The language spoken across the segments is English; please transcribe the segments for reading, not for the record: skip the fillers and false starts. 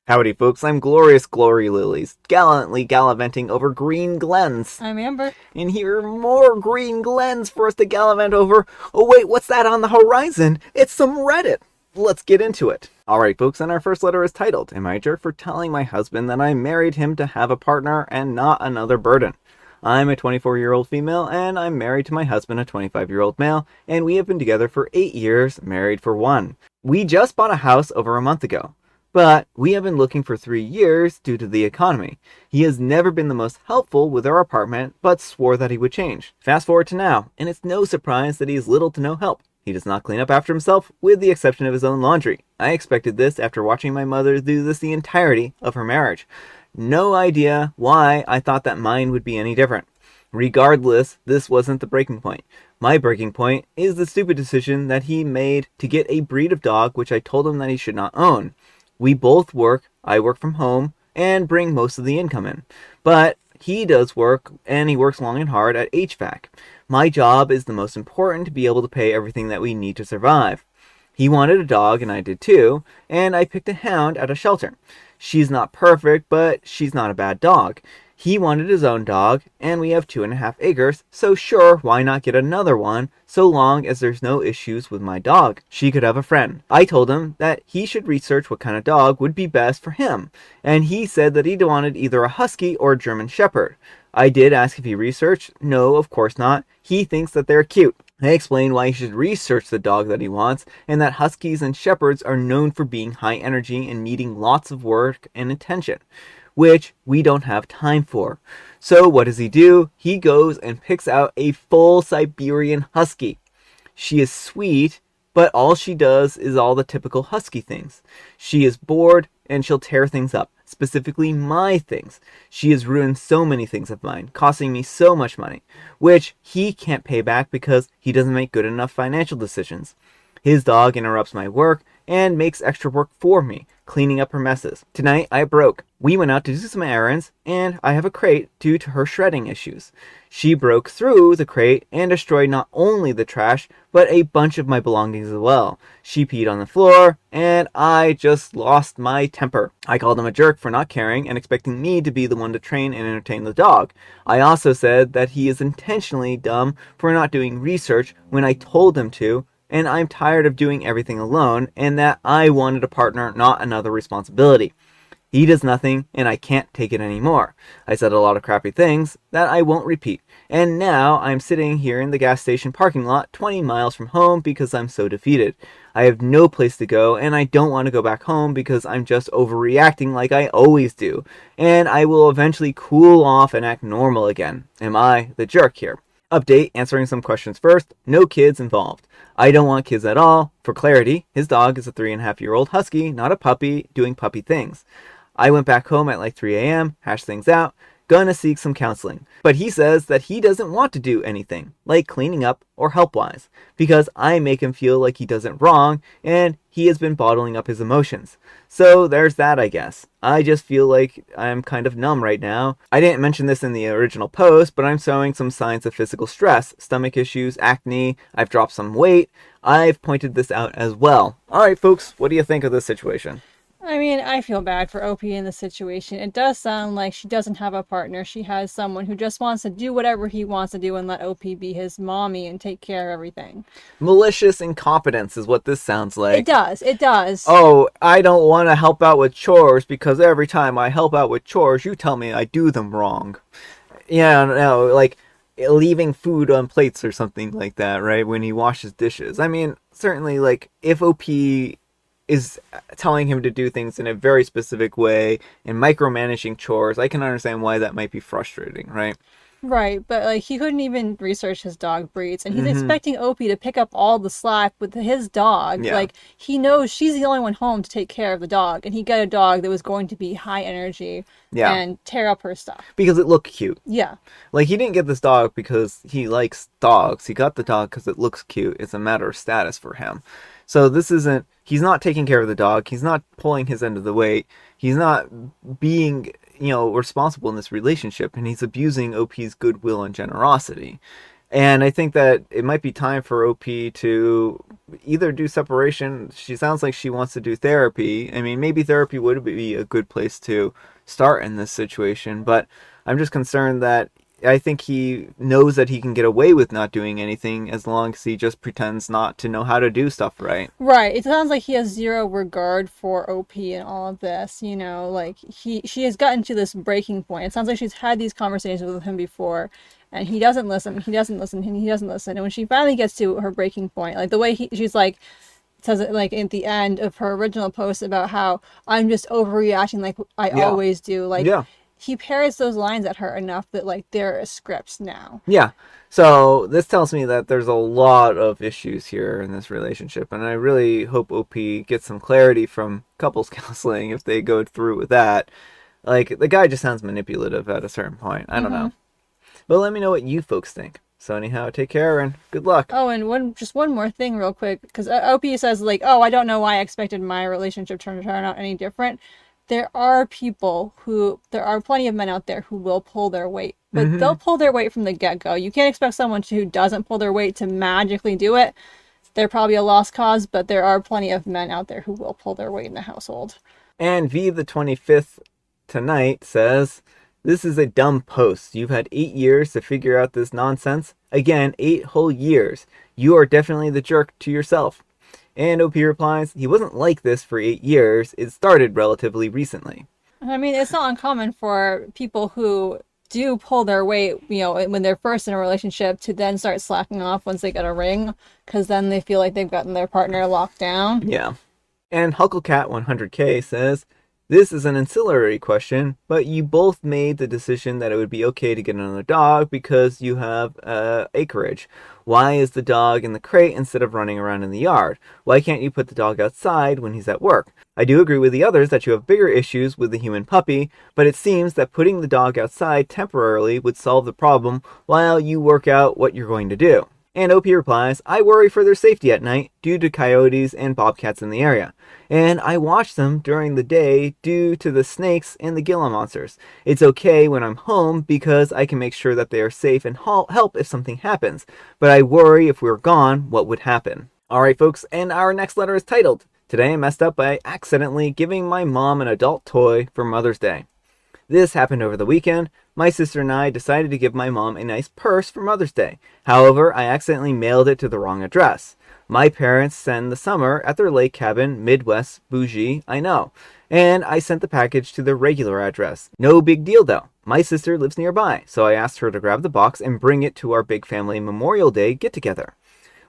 Howdy folks, I'm Glorious Glory Lilies, gallantly gallivanting over green glens. I'm Amber. And here are more green glens for us to gallivant over. Oh wait, what's that on the horizon? It's some Reddit! Let's get into it. Alright folks, and our first letter is titled, Am I a Jerk for Telling My Husband That I Married Him to Have a Partner and Not Another Burden? I'm a 24-year-old female, and I'm married to my husband, a 25-year-old male, and we have been together for 8 years, married for 1. We just bought a house over a month ago. But we have been looking for 3 years due to the economy. He has never been the most helpful with our apartment, but swore that he would change. Fast forward to now, and it's no surprise that he is little to no help. He does not clean up after himself, with the exception of his own laundry. I expected this after watching my mother do this the entirety of her marriage. No idea why I thought that mine would be any different. Regardless, this wasn't the breaking point. My breaking point is the stupid decision that he made to get a breed of dog which I told him that he should not own. We both work, I work from home, and bring most of the income in. But he does work, and he works long and hard at HVAC. My job is the most important to be able to pay everything that we need to survive. He wanted a dog, and I did too, and I picked a hound at a shelter. She's not perfect, but she's not a bad dog. He wanted his own dog, and we have 2.5 acres, so sure, why not get another one, so long as there's no issues with my dog. She could have a friend. I told him that he should research what kind of dog would be best for him, and he said that he wanted either a Husky or a German Shepherd. I did ask if he researched. No, of course not. He thinks that they're cute. I explained why he should research the dog that he wants, and that Huskies and Shepherds are known for being high energy and needing lots of work and attention, which we don't have time for. So what does he do? He goes and picks out a full Siberian Husky. She is sweet, but all she does is all the typical Husky things. She is bored and she'll tear things up, specifically my things. She has ruined so many things of mine, costing me so much money, which he can't pay back because he doesn't make good enough financial decisions. His dog interrupts my work and makes extra work for me, cleaning up her messes. Tonight, I broke. We went out to do some errands, and I have a crate due to her shredding issues. She broke through the crate and destroyed not only the trash, but a bunch of my belongings as well. She peed on the floor, and I just lost my temper. I called him a jerk for not caring and expecting me to be the one to train and entertain the dog. I also said that he is intentionally dumb for not doing research when I told him to, and I'm tired of doing everything alone, and that I wanted a partner, not another responsibility. He does nothing, and I can't take it anymore. I said a lot of crappy things that I won't repeat, and now I'm sitting here in the gas station parking lot 20 miles from home because I'm so defeated. I have no place to go, and I don't want to go back home because I'm just overreacting like I always do, and I will eventually cool off and act normal again. Am I the jerk here? Update, answering some questions first. No kids involved. I don't want kids at all. For clarity, his dog is a 3.5-year-old Husky, not a puppy, doing puppy things. I went back home at like 3 a.m., hashed things out, gonna seek some counseling. But he says that he doesn't want to do anything, like cleaning up or help-wise, because I make him feel like he does it wrong, and he has been bottling up his emotions. So there's that, I guess. I just feel like I'm kind of numb right now. I didn't mention this in the original post, but I'm showing some signs of physical stress, stomach issues, acne, I've dropped some weight. I've pointed this out as well. Alright folks, what do you think of this situation? I mean, I feel bad for OP in this situation. It does sound like she doesn't have a partner. She has someone who just wants to do whatever he wants to do and let OP be his mommy and take care of everything. Malicious incompetence is what this sounds like. It does. Oh, I don't want to help out with chores because every time I help out with chores, you tell me I do them wrong. Yeah, no, like leaving food on plates or something like that, right? When he washes dishes. I mean, certainly, like, if OP is telling him to do things in a very specific way and micromanaging chores, I can understand why that might be frustrating, right? Right, but like he couldn't even research his dog breeds, and he's expecting Opie to pick up all the slack with his dog. Yeah. Like he knows she's the only one home to take care of the dog, and he got a dog that was going to be high energy and tear up her stuff. Because it looked cute. Yeah. Like, he didn't get this dog because he likes dogs. He got the dog because it looks cute. It's a matter of status for him. So this isn't, he's not taking care of the dog. He's not pulling his end of the weight. He's not being, responsible in this relationship. And he's abusing OP's goodwill and generosity. And I think that it might be time for OP to either do separation. She sounds like she wants to do therapy. I mean, maybe therapy would be a good place to start in this situation, but I'm just concerned that I think he knows that he can get away with not doing anything as long as he just pretends not to know how to do stuff right. Right. It sounds like he has zero regard for OP and all of this, you know, like she has gotten to this breaking point. It sounds like she's had these conversations with him before and he doesn't listen, he doesn't listen, he doesn't listen. And when she finally gets to her breaking point, like the way she's like says it like at the end of her original post about how I'm just overreacting like I always do. Like he parrots those lines at her enough that like they're a script now. Yeah. So this tells me that there's a lot of issues here in this relationship, and I really hope OP gets some clarity from couples counseling if they go through with that. Like, the guy just sounds manipulative at a certain point. I don't know. But let me know what you folks think. So anyhow, take care and good luck. Oh, and one more thing real quick, because OP says like, oh, I don't know why I expected my relationship to turn out any different. There are plenty of men out there who will pull their weight, but they'll pull their weight from the get-go. You can't expect someone who doesn't pull their weight to magically do it. They're probably a lost cause, but there are plenty of men out there who will pull their weight in the household. And V the 25th tonight says, this is a dumb post. You've had 8 years to figure out this nonsense. Again, 8 whole years. You are definitely the jerk to yourself. And OP replies, he wasn't like this for 8 years. It started relatively recently. I mean, it's not uncommon for people who do pull their weight, you know, when they're first in a relationship to then start slacking off once they get a ring, because then they feel like they've gotten their partner locked down. Yeah. And Hucklecat100K says, this is an ancillary question, but you both made the decision that it would be okay to get another dog because you have acreage. Why is the dog in the crate instead of running around in the yard? Why can't you put the dog outside when he's at work? I do agree with the others that you have bigger issues with the human puppy, but it seems that putting the dog outside temporarily would solve the problem while you work out what you're going to do. And OP replies, I worry for their safety at night due to coyotes and bobcats in the area. And I watch them during the day due to the snakes and the Gila monsters. It's okay when I'm home because I can make sure that they are safe and help if something happens. But I worry if we're gone, what would happen? Alright folks, and our next letter is titled, Today I messed up by accidentally giving my mom an adult toy for Mother's Day. This happened over the weekend. My sister and I decided to give my mom a nice purse for Mother's Day. However, I accidentally mailed it to the wrong address. My parents spend the summer at their lake cabin, Midwest, bougie, I know. And I sent the package to their regular address. No big deal though. My sister lives nearby, so I asked her to grab the box and bring it to our big family Memorial Day get-together.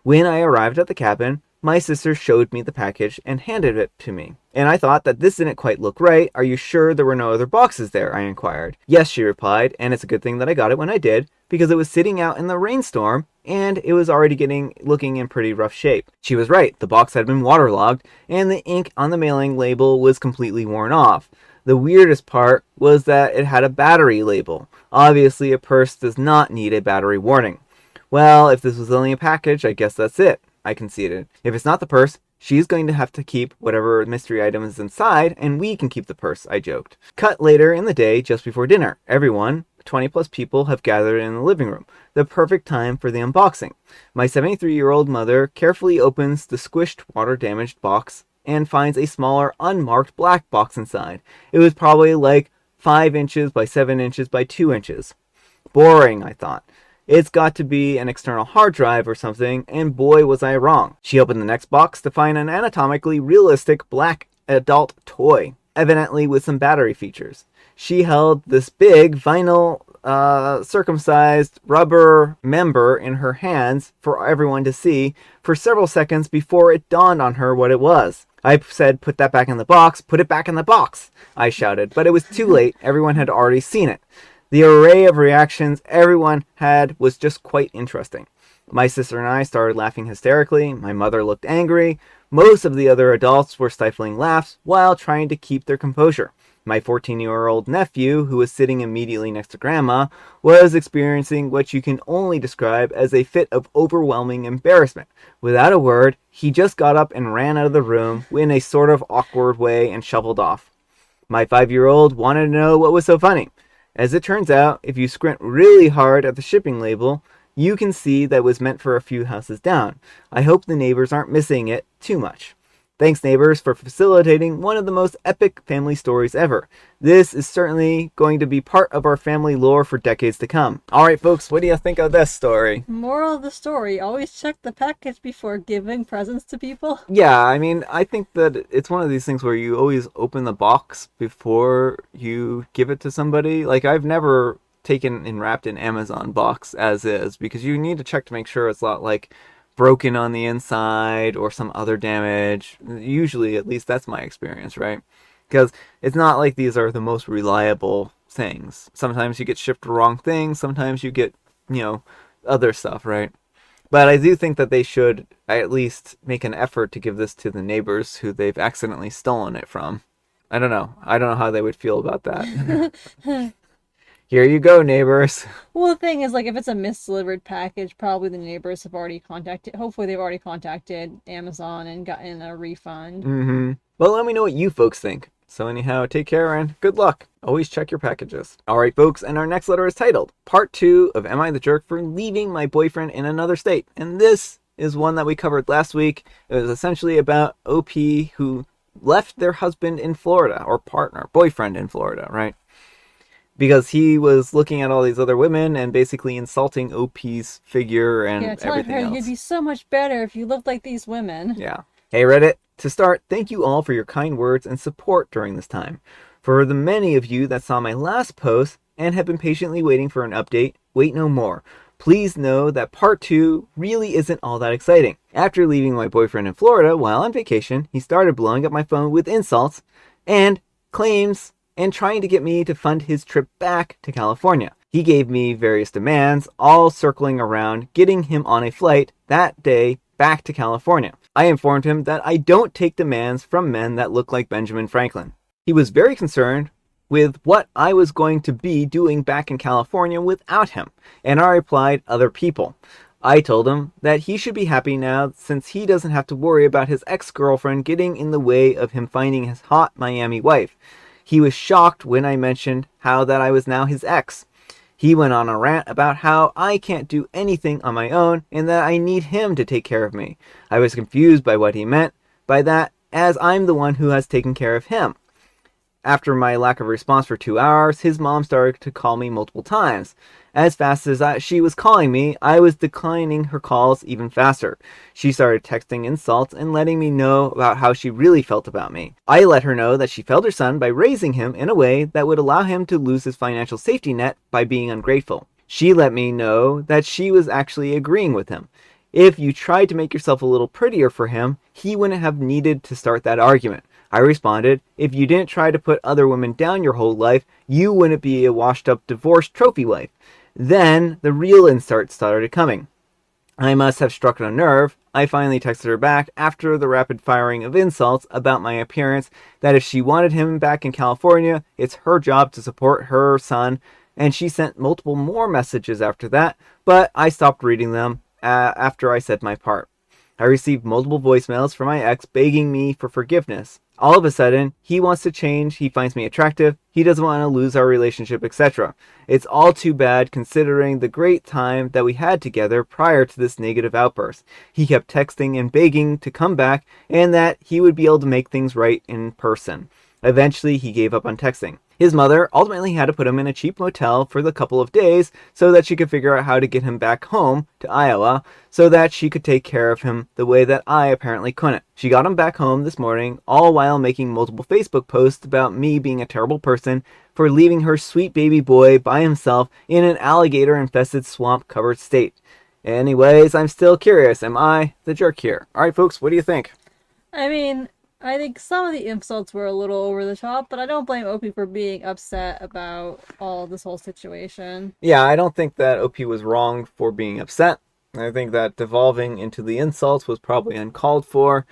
When I arrived at the cabin, my sister showed me the package and handed it to me. And I thought that this didn't quite look right. Are you sure there were no other boxes there? I inquired. Yes, she replied, and it's a good thing that I got it when I did, because it was sitting out in the rainstorm, and it was already looking in pretty rough shape. She was right. The box had been waterlogged, and the ink on the mailing label was completely worn off. The weirdest part was that it had a battery label. Obviously, a purse does not need a battery warning. Well, if this was only a package, I guess that's it, I conceded. If it's not the purse, she's going to have to keep whatever mystery item is inside, and we can keep the purse, I joked. Cut later in the day, just before dinner. Everyone, 20 plus people, have gathered in the living room. The perfect time for the unboxing. My 73-year-old mother carefully opens the squished, water-damaged box and finds a smaller, unmarked black box inside. It was probably like 5 inches by 7 inches by 2 inches. Boring, I thought. It's got to be an external hard drive or something, and boy was I wrong. She opened the next box to find an anatomically realistic black adult toy, evidently with some battery features. She held this big vinyl circumcised rubber member in her hands for everyone to see for several seconds before it dawned on her what it was. I said, put that back in the box, put it back in the box, I shouted, but it was too late. Everyone had already seen it. The array of reactions everyone had was just quite interesting. My sister and I started laughing hysterically. My mother looked angry. Most of the other adults were stifling laughs while trying to keep their composure. My 14-year-old nephew, who was sitting immediately next to Grandma, was experiencing what you can only describe as a fit of overwhelming embarrassment. Without a word, he just got up and ran out of the room in a sort of awkward way and shuffled off. My 5-year-old wanted to know what was so funny. As it turns out, if you squint really hard at the shipping label, you can see that was meant for a few houses down. I hope the neighbors aren't missing it too much. Thanks, neighbors, for facilitating one of the most epic family stories ever. This is certainly going to be part of our family lore for decades to come. All right, folks, what do you think of this story? Moral of the story, always check the package before giving presents to people. Yeah, I mean, I think that it's one of these things where you always open the box before you give it to somebody. Like, I've never taken and wrapped an Amazon box as is, because you need to check to make sure it's not, like, broken on the inside or some other damage. Usually, at least that's my experience, right? Because it's not like these are the most reliable things. Sometimes you get shipped the wrong thing, sometimes you get, other stuff, right? But I do think that they should at least make an effort to give this to the neighbors who they've accidentally stolen it from. I don't know how they would feel about that. Here you go, neighbors. Well, the thing is, like, if it's a misdelivered package, probably the neighbors have already hopefully they've already contacted Amazon and gotten a refund. Mm-hmm. Well, let me know what you folks think. So anyhow, take care and good luck. Always check your packages. Alright, folks, and our next letter is titled, Part 2 of Am I the Jerk for Leaving My Boyfriend in Another State? And this is one that we covered last week. It was essentially about OP who left their husband in Florida, or boyfriend in Florida, right? Because he was looking at all these other women and basically insulting OP's figure and everything telling her else. you'd be so much better if you looked like these women. Yeah. Hey, Reddit. To start, thank you all for your kind words and support during this time. For the many of you that saw my last post and have been patiently waiting for an update, wait no more. Please know that part 2 really isn't all that exciting. After leaving my boyfriend in Florida while on vacation, he started blowing up my phone with insults and claims and trying to get me to fund his trip back to California. He gave me various demands, all circling around getting him on a flight that day back to California. I informed him that I don't take demands from men that look like Benjamin Franklin. He was very concerned with what I was going to be doing back in California without him, and I replied, other people. I told him that he should be happy now since he doesn't have to worry about his ex-girlfriend getting in the way of him finding his hot Miami wife. He was shocked when I mentioned how that I was now his ex. He went on a rant about how I can't do anything on my own and that I need him to take care of me. I was confused by what he meant by that, as I'm the one who has taken care of him. After my lack of response for 2 hours, his mom started to call me multiple times. As fast as she was calling me, I was declining her calls even faster. She started texting insults and letting me know about how she really felt about me. I let her know that she failed her son by raising him in a way that would allow him to lose his financial safety net by being ungrateful. She let me know that she was actually agreeing with him. If you tried to make yourself a little prettier for him, he wouldn't have needed to start that argument. I responded, if you didn't try to put other women down your whole life, you wouldn't be a washed-up divorced trophy wife. Then the real insults started coming. I must have struck a nerve. I finally texted her back after the rapid firing of insults about my appearance that if she wanted him back in California, it's her job to support her son, and she sent multiple more messages after that, but I stopped reading them after I said my part. I received multiple voicemails from my ex begging me for forgiveness. All of a sudden, he wants to change, he finds me attractive, he doesn't want to lose our relationship, etc. It's all too bad considering the great time that we had together prior to this negative outburst. He kept texting and begging to come back and that he would be able to make things right in person. Eventually, he gave up on texting. His mother ultimately had to put him in a cheap motel for the couple of days so that she could figure out how to get him back home to Iowa so that she could take care of him the way that I apparently couldn't. She got him back home this morning, all while making multiple Facebook posts about me being a terrible person for leaving her sweet baby boy by himself in an alligator-infested swamp-covered state. Anyways, I'm still curious. Am I the jerk here? Alright, folks, what do you think? I mean, I think some of the insults were a little over the top, but I don't blame OP for being upset about all this whole situation. Yeah, I don't think that OP was wrong for being upset. I think that devolving into the insults was probably uncalled for.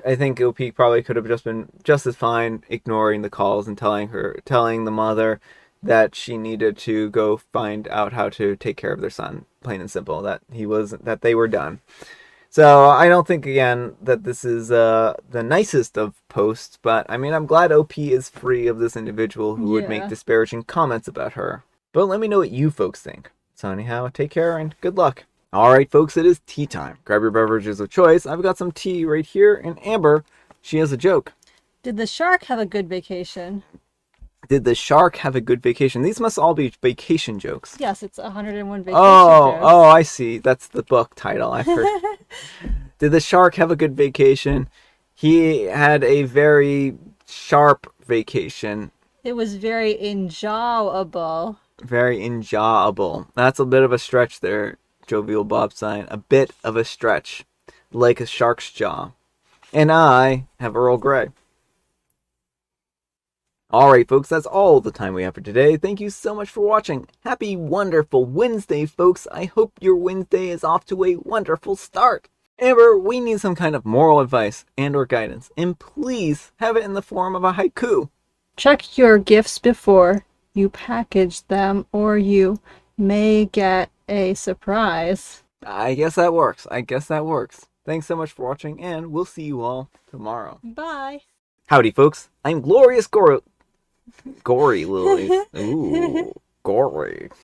I think OP probably could have just been just as fine ignoring the calls and telling the mother that she needed to go find out how to take care of their son, plain and simple, that they were done. So I don't think, again, that this is the nicest of posts, but I mean, I'm glad OP is free of this individual who would make disparaging comments about her. But let me know what you folks think. So anyhow, take care and good luck. Alright, folks, it is tea time. Grab your beverages of choice. I've got some tea right here, and Amber, she has a joke. Did the shark have a good vacation? Did the shark have a good vacation? These must all be vacation jokes. Yes, it's 101 vacation Oh, jokes. I see. That's the book title. I've heard. Did the shark have a good vacation? He had a very sharp vacation. It was very enjoyable. Very enjoyable. That's a bit of a stretch there, Jovial Bob sign. A bit of a stretch. Like a shark's jaw. And I have Earl Grey. Alright, folks, that's all the time we have for today. Thank you so much for watching. Happy wonderful Wednesday, folks. I hope your Wednesday is off to a wonderful start. Amber, we need some kind of moral advice and or guidance. And please have it in the form of a haiku. Check your gifts before you package them, or you may get a surprise. I guess that works. Thanks so much for watching, and we'll see you all tomorrow. Bye. Howdy, folks. I'm Glorious Gory Lilies. Ooh, gory.